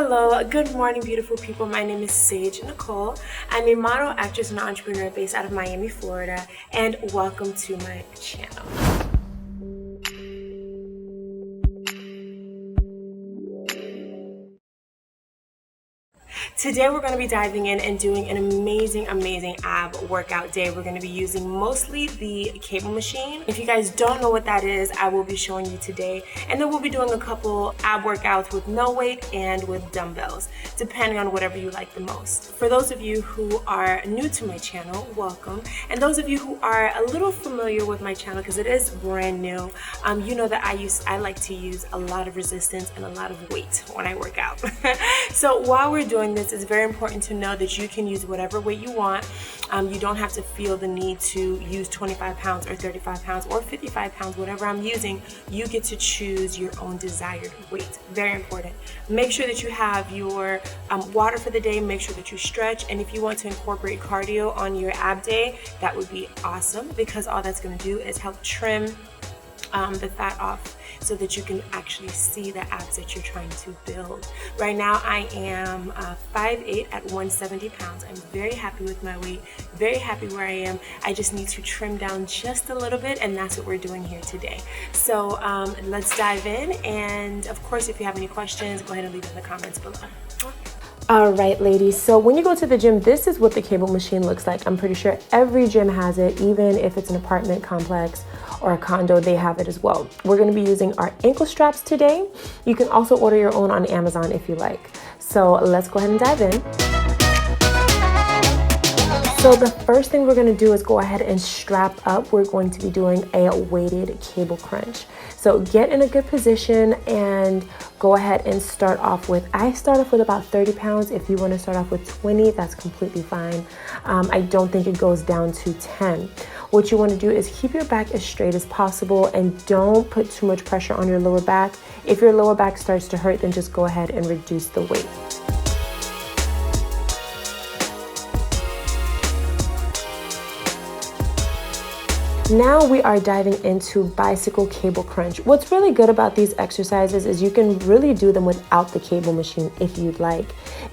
Hello, good morning, beautiful people. My name is Saje Nicole. I'm a model, actress, and entrepreneur based out of Miami, Florida, and welcome to my channel. Today we're going to be diving in and doing an amazing ab workout day. We're going to be using mostly the cable machine. If you guys don't know what that is, I will be showing you today. And then we'll be doing a couple ab workouts with no weight and with dumbbells, depending on whatever you like the most. For those of you who are new to my channel, welcome. And those of you who are a little familiar with my channel, because it is brand new, you know that I like to use a lot of resistance and a lot of weight when I work out. So while we're doing this, it's very important to know that you can use whatever weight you want. You don't have to feel the need to use 25 pounds or 35 pounds or 55 pounds, whatever I'm using. You get to choose your own desired weight. Very important. Make sure that you have your water for the day. Make sure that you stretch. And if you want to incorporate cardio on your ab day, that would be awesome, because all that's going to do is help trim the fat off so that you can actually see the abs that you're trying to build. Right now I am 5'8" at 170 pounds. I'm very happy with my weight, very happy where I am. I just need to trim down just a little bit, and that's what we're doing here today. So let's dive in, and of course if you have any questions, go ahead and leave it in the comments below. All right, ladies, so when you go to the gym, this is what the cable machine looks like. I'm pretty sure every gym has it, even if it's an apartment complex or a condo, they have it as well. We're gonna be using our ankle straps today. You can also order your own on Amazon if you like. So let's go ahead and dive in. So the first thing we're gonna do is go ahead and strap up. We're going to be doing a weighted cable crunch. So get in a good position and go ahead and start off with, I start off with about 30 pounds. If you want to start off with 20, that's completely fine. I don't think it goes down to 10. What you want to do is keep your back as straight as possible and don't put too much pressure on your lower back. If your lower back starts to hurt, then just go ahead and reduce the weight. Now we are diving into bicycle cable crunch. What's really good about these exercises is you can really do them without the cable machine if you'd like.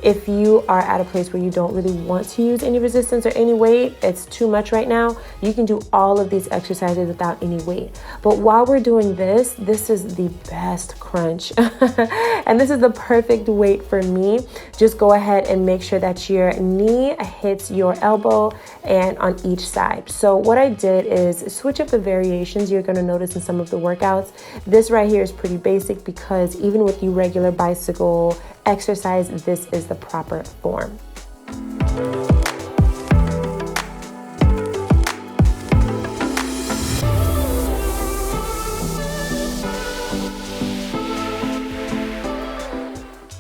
If you are at a place where you don't really want to use any resistance or any weight, it's too much right now, you can do all of these exercises without any weight. But while we're doing this, this is the best crunch. And this is the perfect weight for me. Just go ahead and make sure that your knee hits your elbow and on each side. So what I did is switch up the variations you're going to notice in some of the workouts. This right here is pretty basic because even with your regular bicycle exercise, this is the proper form.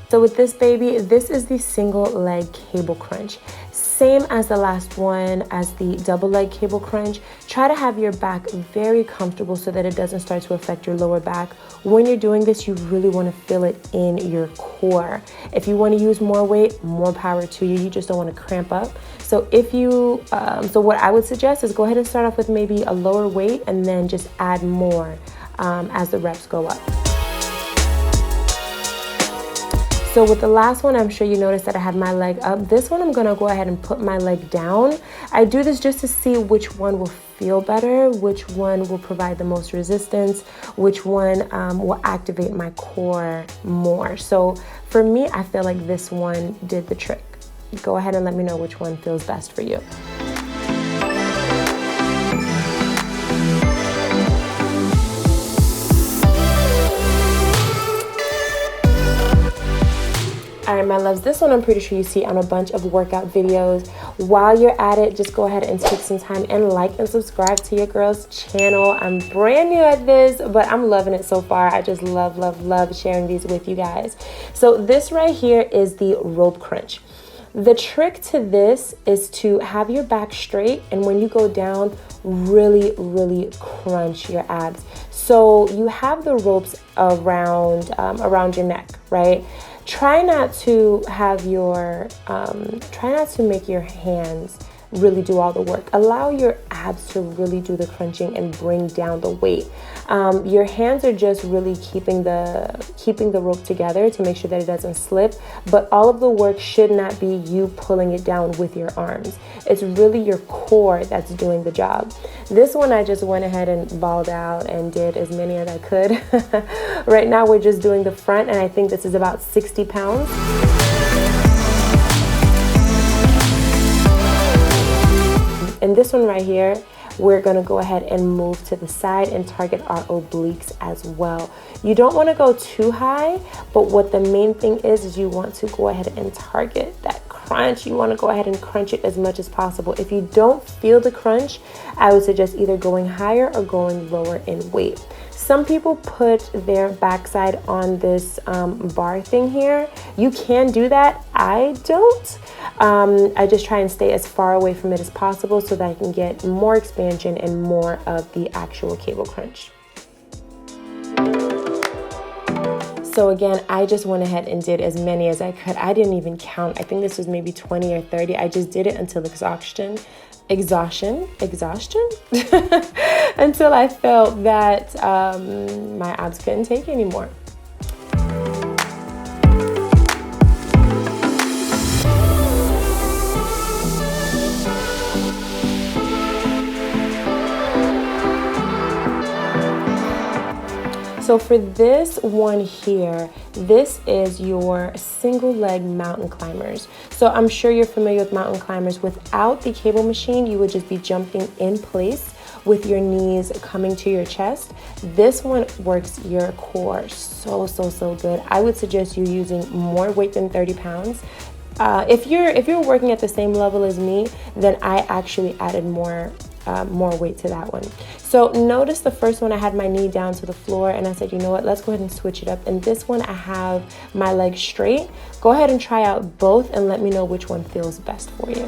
So with this baby, this is the single leg cable crunch. Same as the last one, as the double leg cable crunch. Try to have your back very comfortable so that it doesn't start to affect your lower back. When you're doing this, you really want to feel it in your core. If you want to use more weight, more power to you. You just don't want to cramp up. So if you, so what I would suggest is go ahead and start off with maybe a lower weight and then just add more as the reps go up. So with the last one, I'm sure you noticed that I had my leg up. This one, I'm gonna go ahead and put my leg down. I do this just to see which one will feel better, which one will provide the most resistance, which one will activate my core more. So for me, I feel like this one did the trick. Go ahead and let me know which one feels best for you. All right, my loves, this one I'm pretty sure you see on a bunch of workout videos. While you're at it, just go ahead and take some time and like and subscribe to your girl's channel. I'm brand new at this, but I'm loving it so far. I just love sharing these with you guys. So this right here is the rope crunch. The trick to this is to have your back straight, and when you go down, really crunch your abs. So you have the ropes around your neck, right? Try not to have your, try not to make your hands really do all the work. Allow your abs to really do the crunching and bring down the weight. Your hands are just really keeping the rope together to make sure that it doesn't slip, but all of the work should not be you pulling it down with your arms. It's really your core that's doing the job. This one I just went ahead and balled out and did as many as I could. Right now we're just doing the front, and I think this is about 60 pounds. And this one right here, we're gonna go ahead and move to the side and target our obliques as well. You don't wanna go too high, but what the main thing is you want to go ahead and target that crunch. You wanna go ahead and crunch it as much as possible. If you don't feel the crunch, I would suggest either going higher or going lower in weight. Some people put their backside on this bar thing here. You can do that. I don't. I just try and stay as far away from it as possible so that I can get more expansion and more of the actual cable crunch. So again, I just went ahead and did as many as I could. I didn't even count. I think this was maybe 20 or 30. I just did it until exhaustion, until I felt that my abs couldn't take anymore. So for this one here, this is your single leg mountain climbers. So I'm sure you're familiar with mountain climbers. Without the cable machine, you would just be jumping in place with your knees coming to your chest. This one works your core so good. I would suggest you using more weight than 30 pounds. If you're working at the same level as me, then I actually added more weight to that one. So notice the first one I had my knee down to the floor, and I said, you know what, let's go ahead and switch it up. And this one I have my legs straight. Go ahead and try out both and let me know which one feels best for you.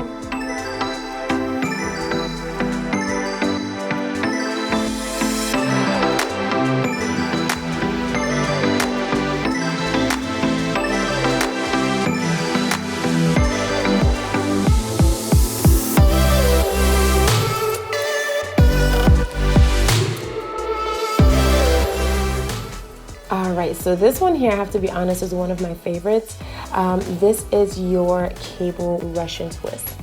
All right, so this one here, I have to be honest, is one of my favorites. This is your cable Russian twist.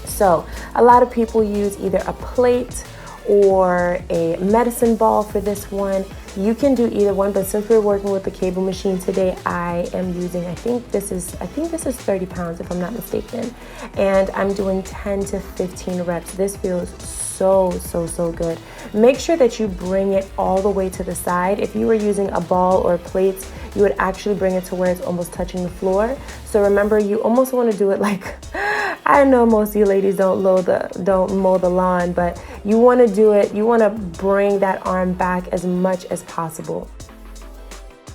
So a lot of people use either a plate or a medicine ball for this one. You can do either one, but since we're working with the cable machine today, I am using, I think this is 30 pounds if I'm not mistaken. And I'm doing 10 to 15 reps. This feels so good. Make sure that you bring it all the way to the side. If you were using a ball or plates, you would actually bring it to where it's almost touching the floor. So remember, you almost want to do it like, I know most of you ladies don't mow the lawn, but you want to do it, you want to bring that arm back as much as possible.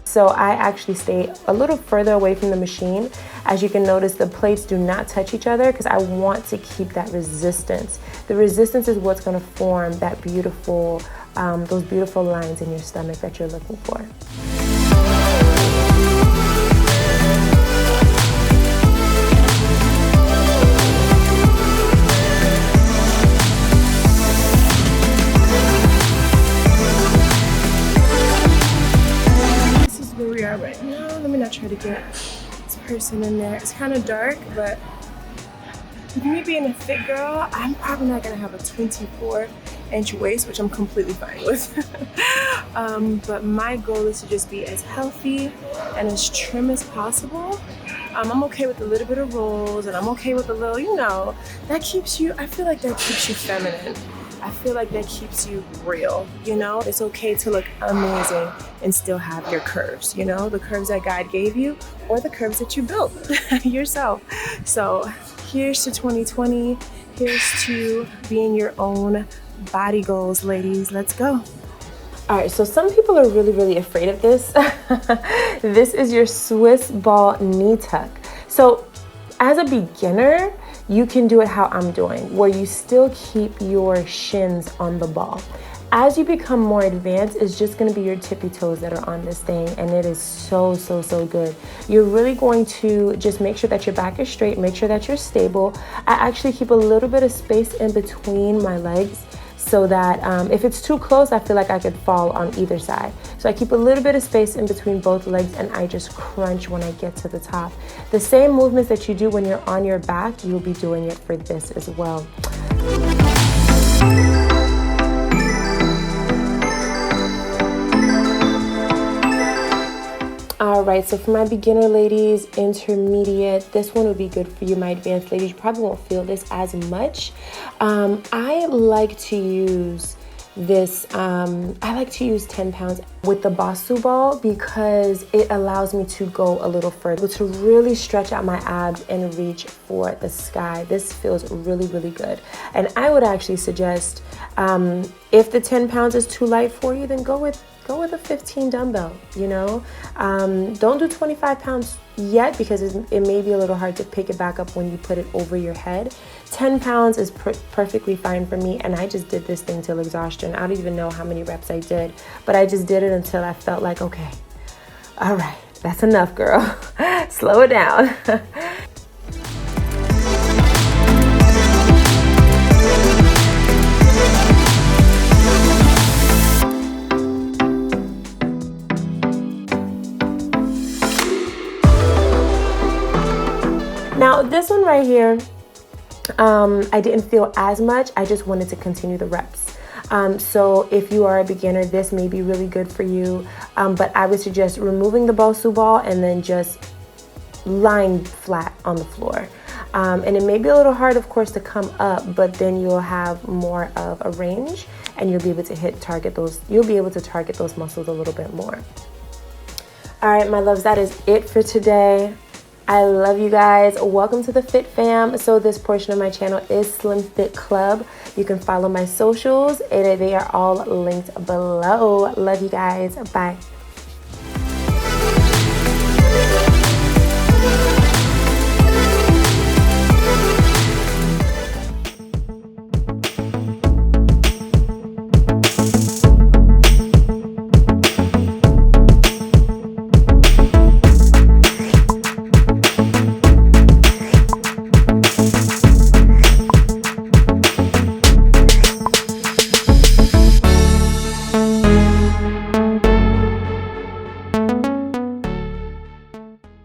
So I actually stay a little further away from the machine. As you can notice, the plates do not touch each other because I want to keep that resistance. The resistance is what's going to form that beautiful, those beautiful lines in your stomach that you're looking for. Right now, let me not try to get this person in there. It's kind of dark, but with me being a fit girl, I'm probably not gonna have a 24-inch waist, which I'm completely fine with. But my goal is to just be as healthy and as trim as possible. I'm okay with a little bit of rolls, and I'm okay with a little, you know, that keeps you, I feel like that keeps you feminine. I feel like that keeps you real, you know? It's okay to look amazing and still have your curves, you know? The curves that God gave you or the curves that you built yourself. So here's to 2020. Here's to being your own body goals, ladies. Let's go. All right, so some people are really afraid of this. This is your Swiss ball knee tuck. So as a beginner, you can do it how I'm doing, where you still keep your shins on the ball. As you become more advanced, it's just going to be your tippy toes that are on this thing, and it is so good. You're really going to just make sure that your back is straight, make sure that you're stable. I actually keep a little bit of space in between my legs, so that if it's too close, I feel like I could fall on either side. So I keep a little bit of space in between both legs, and I just crunch when I get to the top. The same movements that you do when you're on your back, you'll be doing it for this as well. All right, so for my beginner ladies, intermediate, this one would be good for you. My advanced ladies, you probably won't feel this as much. I like to use this, I like to use 10 pounds with the Basu ball because it allows me to go a little further, to really stretch out my abs and reach for the sky. This feels really good. And I would actually suggest, if the 10 pounds is too light for you, then go with a 15 dumbbell, you know. Don't do 25 pounds yet because it may be a little hard to pick it back up when you put it over your head. 10 pounds is perfectly fine for me, and I just did this thing till exhaustion. I don't even know how many reps I did, but I just did it until I felt like, okay, all right, that's enough, girl. Slow it down. Now, this one right here, I didn't feel as much. I just wanted to continue the reps. So if you are a beginner, this may be really good for you. But I would suggest removing the Basu ball and then just lying flat on the floor. And it may be a little hard, of course, to come up, but then you'll have more of a range and you'll be able to target those muscles a little bit more. All right, my loves, that is it for today. I love you guys. Welcome to the Fit Fam. So this portion of my channel is Slim Fit Club. You can follow my socials, and they are all linked below. Love you guys. Bye.